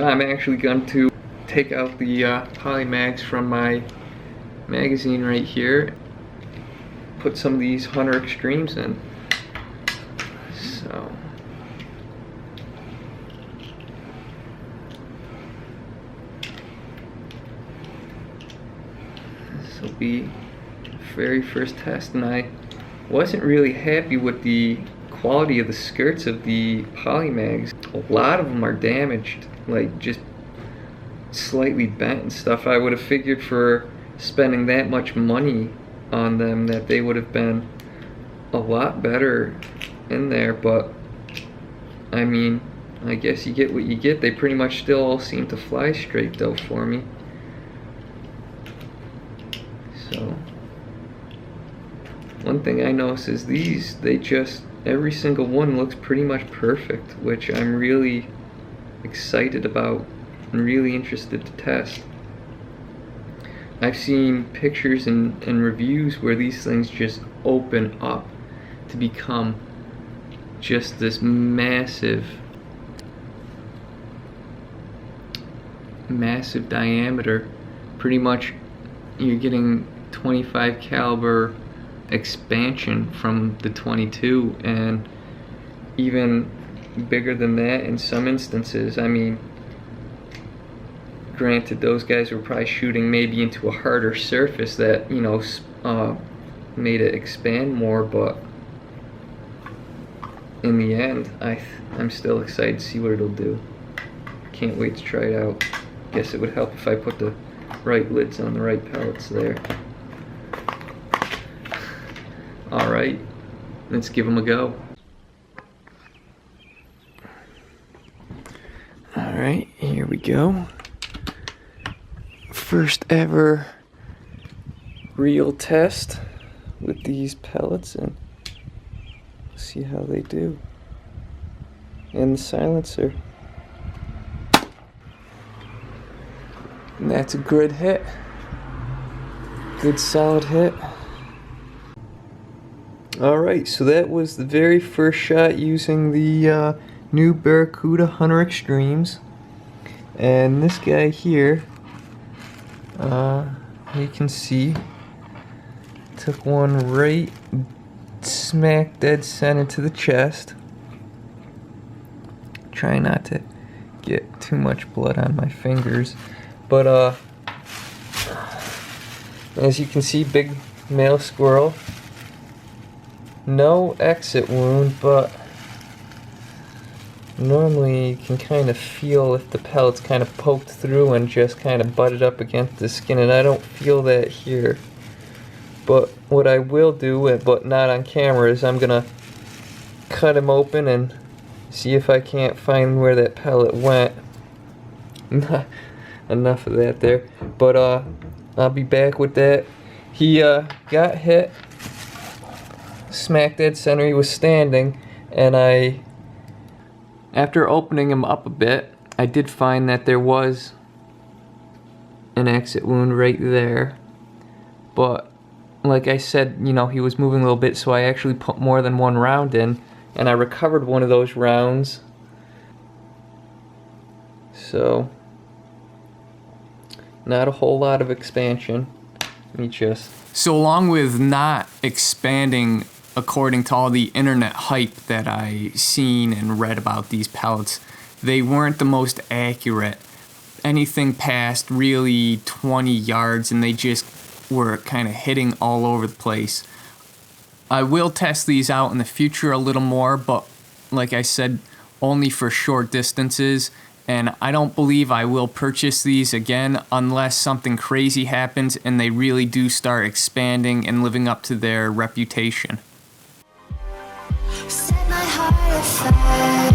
I'm actually going to take out the poly mags from my magazine right here, put some of these Hunter Extremes in. So this will be the very first test, and I wasn't really happy with the quality of the skirts of the poly mags. A lot of them are damaged, like just slightly bent and stuff. I would have figured for spending that much money on them that they would have been a lot better in there, but I mean, I guess you get what you get. They pretty much still all seem to fly straight though for me. So one thing I notice is these, they just, every single one looks pretty much perfect, which I'm really excited about and really interested to test. I've seen pictures and reviews where these things just open up to become just this massive diameter. Pretty much you're getting 25 caliber expansion from the 22, and even bigger than that in some instances. I mean, granted, those guys were probably shooting maybe into a harder surface that, you know, made it expand more, but in the end, I'm still excited to see what it'll do. Can't wait to try it out. Guess it would help if I put the right lids on the right pellets there. Alright, let's give them a go. Alright, here we go. First ever real test with these pellets, and see how they do. And the silencer. And that's a good hit. Good solid hit. Alright, so that was the very first shot using the new Barracuda Hunter Extremes. And this guy here, you can see, took one right smack dead center to the chest. Try not to get too much blood on my fingers, but as you can see, big male squirrel. No exit wound, but normally you can kind of feel if the pellet's kind of poked through and just kind of butted up against the skin, and I don't feel that here. But what I will do, but not on camera, is I'm gonna cut him open and see if I can't find where that pellet went. Enough of that there. But I'll be back with that. He got hit smack dead center. He was standing, and after opening him up a bit, I did find that there was an exit wound right there. But like I said, you know, he was moving a little bit, so I actually put more than one round in, and I recovered one of those rounds. So not a whole lot of expansion. Let me just... So along with not expanding according to all the internet hype that I seen and read about these pellets, they weren't the most accurate. Anything past really 20 yards and they just were kind of hitting all over the place. I will test these out in the future a little more, but like I said, only for short distances, and I don't believe I will purchase these again unless something crazy happens and they really do start expanding and living up to their reputation. Set my heart afire.